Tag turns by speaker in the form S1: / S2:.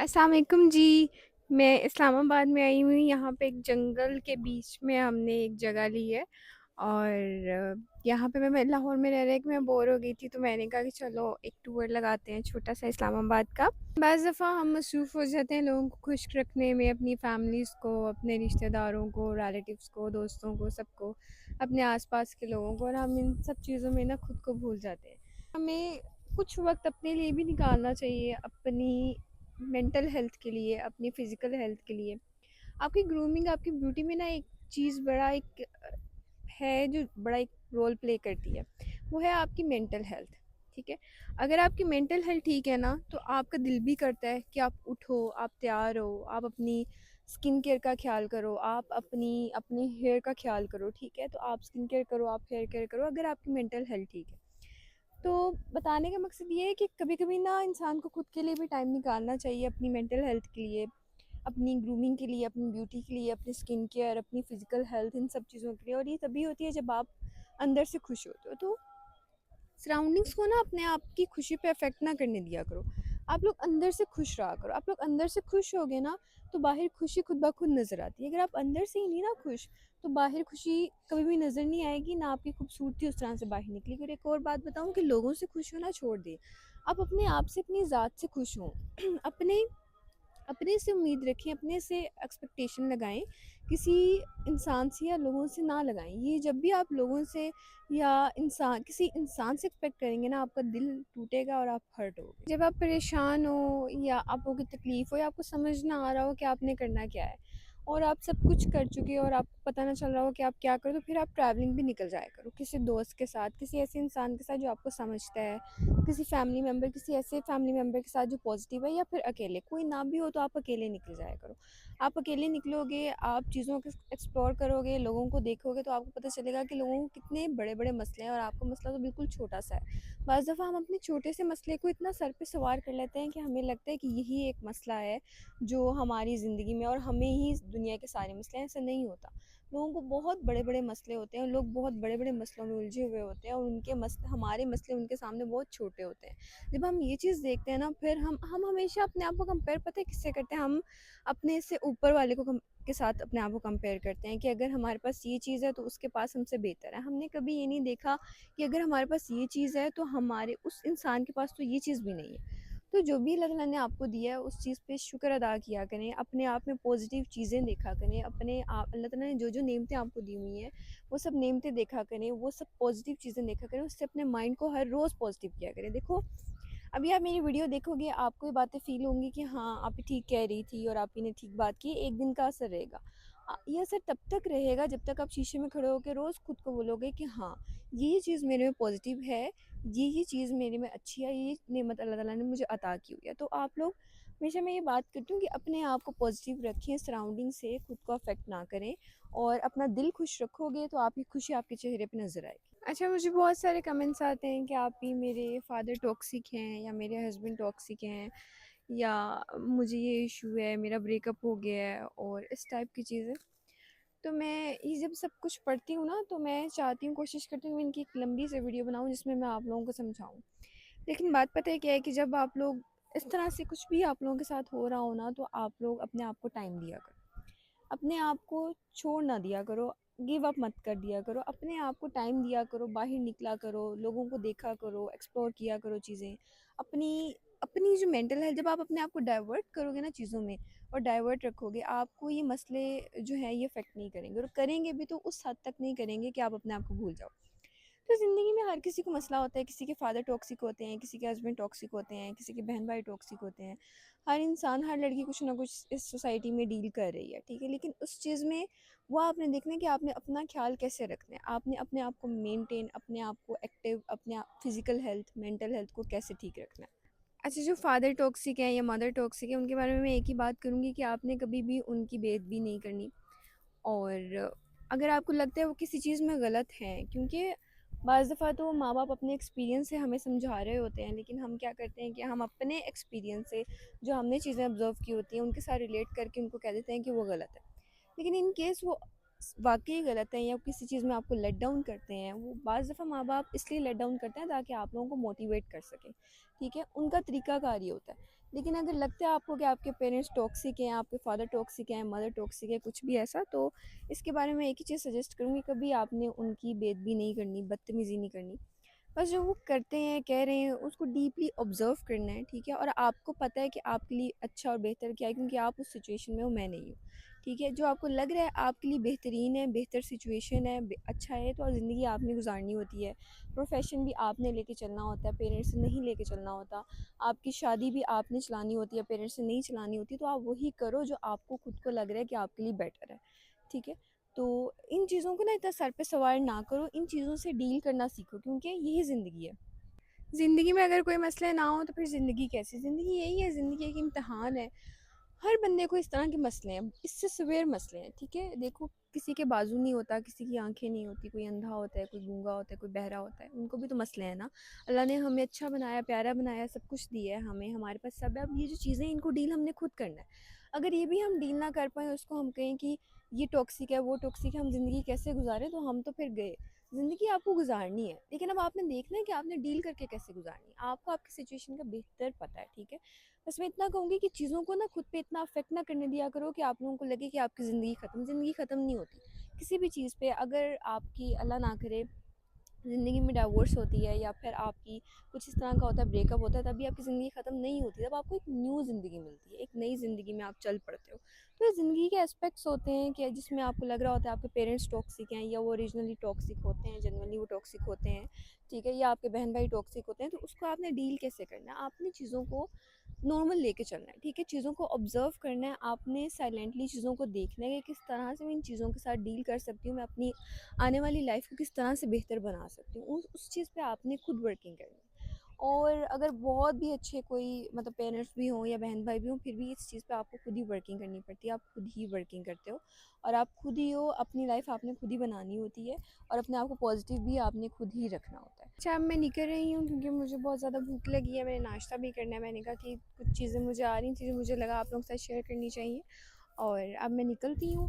S1: السلام علیکم جی۔ میں اسلام آباد میں آئی ہوئی، یہاں پہ ایک جنگل کے بیچ میں ہم نے ایک جگہ لی ہے، اور یہاں پہ میں لاہور میں رہ رہے کہ میں بور ہو گئی تھی، تو میں نے کہا کہ چلو ایک ٹور لگاتے ہیں چھوٹا سا اسلام آباد کا۔ بعض دفعہ ہم مصروف ہو جاتے ہیں لوگوں کو خوش رکھنے میں، اپنی فیملیز کو، اپنے رشتہ داروں کو، ریلیٹیوز کو، دوستوں کو، سب کو، اپنے آس پاس کے لوگوں کو، اور ہم ان سب چیزوں میں نا خود کو بھول جاتے ہیں۔ ہمیں کچھ وقت اپنے لیے بھی نکالنا چاہیے، اپنی مینٹل ہیلتھ کے لیے، اپنی فزیکل ہیلتھ کے لیے۔ آپ کی گرومنگ، آپ کی بیوٹی میں نا ایک چیز بڑا ایک ہے جو بڑا ایک رول پلے کرتی ہے، وہ ہے آپ کی مینٹل ہیلتھ۔ ٹھیک ہے، اگر آپ کی مینٹل ہیلتھ ٹھیک ہے نا، تو آپ کا دل بھی کرتا ہے کہ آپ اٹھو، آپ تیار ہو، آپ اپنی اسکن کیئر کا خیال کرو، آپ اپنی ہیئر کا خیال کرو۔ ٹھیک ہے، تو آپ اسکن کیئر کرو، آپ ہیئر کیئر کرو، اگر آپ کی مینٹل ہیلتھ ٹھیک ہے۔ تو بتانے کا مقصد یہ ہے کہ کبھی کبھی نا انسان کو خود کے لیے بھی ٹائم نکالنا چاہیے، اپنی مینٹل ہیلتھ کے لیے، اپنی گرومنگ کے لیے، اپنی بیوٹی کے لیے، اپنی اسکن کیئر، اپنی فزیکل ہیلتھ، ان سب چیزوں کے لیے۔ اور یہ تبھی ہوتی ہے جب آپ اندر سے خوش ہوتے ہو۔ تو سراؤنڈنگس کو نا اپنے آپ کی خوشی پہ افیکٹ نہ کرنے دیا کرو، آپ لوگ اندر سے خوش رہا کرو۔ آپ لوگ اندر سے خوش ہوگے نا، تو باہر خوشی خود بخود نظر آتی ہے۔ اگر آپ اندر سے ہی نہیں نا خوش، تو باہر خوشی کبھی بھی نظر نہیں آئے گی، نہ آپ کی خوبصورتی اس طرح سے باہر نکلے گی۔ اور ایک اور بات بتاؤں کہ لوگوں سے خوش ہونا چھوڑ دیں، آپ اپنے آپ سے، اپنی ذات سے خوش ہوں۔ اپنے سے امید رکھیں، اپنے سے ایکسپیکٹیشن لگائیں، کسی انسان سے یا لوگوں سے نہ لگائیں۔ یہ جب بھی آپ لوگوں سے یا کسی انسان سے ایکسپیکٹ کریں گے نا، آپ کا دل ٹوٹے گا اور آپ ہرٹ ہوگے۔ جب آپ پریشان ہو یا آپ کو کوئی تکلیف ہو یا آپ کو سمجھ نہ آ رہا ہو کہ آپ نے کرنا کیا ہے، اور آپ سب کچھ کر چکے اور آپ کو پتہ نہ چل رہا ہو کہ آپ کیا کرو، تو پھر آپ ٹریولنگ بھی نکل جایا کرو، کسی دوست کے ساتھ، کسی ایسے انسان کے ساتھ جو آپ کو سمجھتا ہے، کسی فیملی ممبر، کسی ایسے فیملی ممبر کے ساتھ جو پازیٹیو ہے، یا پھر اکیلے، کوئی نہ بھی ہو تو آپ اکیلے نکل جایا کرو۔ آپ اکیلے نکلو گے، آپ چیزوں کو ایکسپلور کرو گے، لوگوں کو دیکھو گے، تو آپ کو پتہ چلے گا کہ لوگوں کو کتنے بڑے بڑے مسئلے ہیں اور آپ کا مسئلہ تو بالکل چھوٹا سا ہے۔ بعض دفعہ ہم اپنے چھوٹے سے مسئلے کو اتنا سر پہ سوار کر لیتے ہیں کہ ہمیں لگتا ہے کہ یہی ایک مسئلہ ہے جو ہماری زندگی میں، اور ہمیں ہی دنیا کے سارے مسئلے ہیں۔ ایسا نہیں ہوتا، لوگوں کو بہت بڑے بڑے مسئلے ہوتے ہیں، لوگ بہت بڑے بڑے مسئلوں میں الجھے ہوئے ہوتے ہیں، اور ان کے ہمارے مسئلے ان کے سامنے بہت چھوٹے ہوتے ہیں۔ جب ہم یہ چیز دیکھتے ہیں نا، پھر ہم ہمیشہ اپنے آپ کو کمپیئر پتہ ہے کس سے کرتے ہیں؟ ہم اپنے سے اوپر والے کے ساتھ اپنے آپ کو کمپیئر کرتے ہیں کہ اگر ہمارے پاس یہ چیز ہے تو اس کے پاس ہم سے بہتر ہے۔ ہم نے کبھی یہ نہیں دیکھا کہ اگر ہمارے پاس یہ چیز ہے تو ہمارے اس انسان کے پاس تو یہ چیز بھی نہیں ہے۔ تو جو بھی اللہ تعالیٰ نے آپ کو دیا ہے، اس چیز پہ شکر ادا کیا کریں، اپنے آپ میں پازیٹیو چیزیں دیکھا کریں، اپنے آپ اللہ تعالیٰ نے جو جو نعمتیں آپ کو دی ہوئی ہیں، وہ سب نعمتیں دیکھا کریں، وہ سب پازیٹیو چیزیں دیکھا کریں، اس سے اپنے مائنڈ کو ہر روز پازیٹیو کیا کریں۔ دیکھو، ابھی آپ میری ویڈیو دیکھو گے، آپ کو یہ باتیں فیل ہوں گی کہ ہاں آپ ٹھیک کہہ رہی تھی اور آپ ہی نے ٹھیک بات کی، ایک دن کا اثر رہے گا۔ یہ اثر تب تک رہے گا جب تک آپ شیشے میں کھڑے ہو کے روز خود کو بولو گے کہ ہاں یہ چیز میرے میں پازیٹیو ہے، یہ چیز میرے میں اچھی ہے، یہ نعمت اللہ تعالیٰ نے مجھے عطا کی ہوئی ہے۔ تو آپ لوگ، ہمیشہ میں یہ بات کرتی ہوں کہ اپنے آپ کو پازیٹیو رکھیں، سراؤنڈنگ سے خود کو افیکٹ نہ کریں، اور اپنا دل خوش رکھو گے تو آپ کی خوشی آپ کے چہرے پہ نظر آئے گی۔ اچھا، مجھے بہت سارے کمنٹس آتے ہیں کہ آپ ہی میرے فادر ٹاکسک ہیں، یا میرے ہسبینڈ ٹاکسک ہیں، یا مجھے یہ ایشو ہے، میرا بریک اپ ہو گیا ہے، اور اس ٹائپ کی چیزیں۔ تو میں یہ جب سب کچھ پڑھتی ہوں نا، تو میں چاہتی ہوں، کوشش کرتی ہوں کہ ان کی ایک لمبی سی ویڈیو بناؤں جس میں آپ لوگوں کو سمجھاؤں۔ لیکن بات پتہ ہے کیا ہے کہ جب آپ لوگ اس طرح سے کچھ بھی آپ لوگوں کے ساتھ ہو رہا ہو نا، تو آپ لوگ اپنے آپ کو ٹائم دیا کرو، اپنے آپ کو چھوڑ نہ دیا کرو، گیو اپ مت کر دیا کرو، اپنے آپ کو ٹائم دیا کرو، باہر نکلا کرو، لوگوں کو دیکھا کرو، ایکسپلور کیا کرو چیزیں، اپنی جو مینٹل ہے، جب آپ اپنے آپ کو ڈائیورٹ کرو گے نا چیزوں میں، اور ڈائیورٹ رکھو گے، آپ کو یہ مسئلے جو ہے یہ افیکٹ نہیں کریں گے، اور کریں گے بھی تو اس حد تک نہیں کریں گے کہ آپ اپنے آپ کو بھول جاؤ۔ تو زندگی میں ہر کسی کو مسئلہ ہوتا ہے، کسی کے فادر ٹاکسک ہوتے ہیں، کسی کے ہسبینڈ ٹاکسک ہوتے ہیں، کسی کے بہن بھائی ٹاکسک ہوتے ہیں، ہر انسان، ہر لڑکی کچھ نہ کچھ اس سوسائٹی میں ڈیل کر رہی ہے، ٹھیک ہے، لیکن اس چیز میں وہ آپ نے دیکھنا ہے کہ آپ نے اپنا خیال کیسے رکھنا ہے، آپ نے اپنے آپ کو مینٹین، اپنے آپ کو ایکٹیو، اپنے فزیکل ہیلتھ، مینٹل ہیلتھ کو کیسے ٹھیک رکھنا ہے۔ اچھا، جو فادر ٹاکسک ہیں یا مدر ٹاکسک ہے، ان کے بارے میں ایک ہی بات کروں گی کہ آپ نے کبھی بھی ان کی بے ادبی نہیں کرنی، اور اگر آپ کو لگتا ہے وہ کسی چیز میں غلط ہیں، کیونکہ بعض دفعہ تو ماں باپ اپنے ایکسپیرینس سے ہمیں سمجھا رہے ہوتے ہیں، لیکن ہم کیا کرتے ہیں کہ ہم اپنے ایکسپیرینس سے جو ہم نے چیزیں آبزرو کی ہوتی ہیں ان کے ساتھ ریلیٹ کر کے ان کو کہہ دیتے ہیں کہ وہ غلط ہے، لیکن ان کیس وہ واقعی غلط ہیں یا کسی چیز میں آپ کو لیٹ ڈاؤن کرتے ہیں، وہ بعض دفعہ ماں باپ اس لیے لیٹ ڈاؤن کرتے ہیں تاکہ آپ لوگوں کو موٹیویٹ کر سکیں، ٹھیک ہے، ان کا طریقہ کار یہ ہوتا ہے۔ لیکن اگر لگتا ہے آپ کو کہ آپ کے پیرنٹس ٹاکسک ہیں، آپ کے فادر ٹاکسک ہیں، مدر ٹاکسک ہے، کچھ بھی ایسا، تو اس کے بارے میں ایک ہی چیز سجیسٹ کروں گی، کبھی آپ نے ان کی بے ادبی نہیں کرنی، بدتمیزی نہیں کرنی، بس جو وہ کرتے ہیں کہہ رہے ہیں اس کو ڈیپلی آبزرو کرنا ہے، ٹھیک ہے، اور آپ کو پتہ ہے کہ آپ کے لیے اچھا اور بہتر کیا ہے، کیونکہ آپ اس سچویشن میں ہو، میں نہیں ہوں، ٹھیک ہے، جو آپ کو لگ رہا ہے آپ کے لیے بہترین ہے، بہتر سچویشن ہے، اچھا ہے، تو زندگی آپ نے گزارنی ہوتی ہے، پروفیشن بھی آپ نے لے کے چلنا ہوتا ہے، پیرنٹس سے نہیں لے کے چلنا ہوتا، آپ کی شادی بھی آپ نے چلانی ہوتی ہے، پیرنٹس سے نہیں چلانی ہوتی، تو آپ وہی کرو جو آپ کو خود کو لگ رہا ہے کہ آپ کے لیے بیٹر ہے، ٹھیک ہے۔ تو ان چیزوں کو نا اتنا سر پہ سوار نہ کرو، ان چیزوں سے ڈیل کرنا سیکھو، کیونکہ یہی زندگی ہے۔ زندگی میں اگر کوئی مسئلے نہ ہو تو پھر زندگی کیسی؟ زندگی یہی ہے، زندگی ایک امتحان ہے، ہر بندے کو اس طرح کے مسئلے ہیں، اس سے سویر مسئلے ہیں، ٹھیک ہے، دیکھو کسی کے بازو نہیں ہوتا، کسی کی آنکھیں نہیں ہوتی، کوئی اندھا ہوتا ہے، کوئی گونگا ہوتا ہے، کوئی بہرا ہوتا ہے، ان کو بھی تو مسئلے ہیں نا۔ اللہ نے ہمیں اچھا بنایا، پیارا بنایا، سب کچھ دیا ہے ہمیں، ہمارے پاس سب ہے، اب یہ جو چیزیں ان کو ڈیل ہم نے خود کرنا ہے۔ اگر یہ بھی ہم ڈیل نہ کر پائیں، اس کو ہم کہیں کہ یہ ٹاکسک ہے، وہ ٹاکسک ہے، ہم زندگی کیسے گزاریں، تو ہم تو پھر گئے۔ زندگی آپ کو گزارنی ہے، لیکن اب آپ نے دیکھنا ہے کہ آپ نے ڈیل کر کے کیسے گزارنی ہے، آپ کو آپ کی سچویشن کا بہتر پتہ ہے، ٹھیک ہے۔ بس میں اتنا کہوں گی کہ چیزوں کو نا خود پہ اتنا افیکٹ نہ کرنے دیا کرو کہ آپ لوگوں کو لگے کہ آپ کی زندگی ختم نہیں ہوتی کسی بھی چیز پہ۔ اگر آپ کی اللہ نہ کرے زندگی میں ڈائیورس ہوتی ہے یا پھر آپ کی کچھ اس طرح کا ہوتا ہے، بریک اپ ہوتا ہے، تبھی آپ کی زندگی ختم نہیں ہوتی، تب آپ کو ایک نیو زندگی ملتی ہے، ایک نئی زندگی میں آپ چل پڑتے ہو۔ تو یہ زندگی کے اسپیکٹس ہوتے ہیں کہ جس میں آپ کو لگ رہا ہوتا ہے آپ کے پیرنٹس ٹاکسک ہیں یا وہ اوریجنلی ٹاکسک ہوتے ہیں، جنرلی وہ ٹاکسک ہوتے ہیں، ٹھیک ہے، یا آپ کے بہن بھائی ٹاکسک ہوتے ہیں، تو اس کو آپ نے ڈیل کیسے کرنا ہے؟ آپ نے چیزوں کو نارمل لے کے چلنا ہے، ٹھیک ہے، چیزوں کو آبزرو کرنا ہے، آپ نے سائلنٹلی چیزوں کو دیکھنا ہے کہ کس طرح سے میں ان چیزوں کے ساتھ ڈیل کر سکتی ہوں، میں اپنی آنے والی لائف کو کس طرح سے بہتر بنا سکتی ہوں، اس چیز پہ آپ نے خود ورکنگ کرنی ہے۔ اور اگر بہت بھی اچھے کوئی مطلب پیرنٹس بھی ہوں یا بہن بھائی بھی ہوں، پھر بھی اس چیز پہ آپ کو خود ہی ورکنگ کرنی پڑتی ہے، آپ خود ہی ورکنگ کرتے ہو، اور آپ خود ہی ہو، اپنی لائف آپ نے خود ہی بنانی ہوتی ہے، اور اپنے آپ کو پازیٹیو بھی آپ نے خود ہی رکھنا ہوتا ہے۔ اچھا، اب میں نکل رہی ہوں کیونکہ مجھے بہت زیادہ بھوک لگی ہے، میں نے ناشتہ بھی کرنا ہے، میں نے کہا کہ کچھ چیزیں مجھے آ رہی چیزیں مجھے لگا آپ لوگوں کے ساتھ شیئر کرنی چاہیے، اور اب میں نکلتی ہوں۔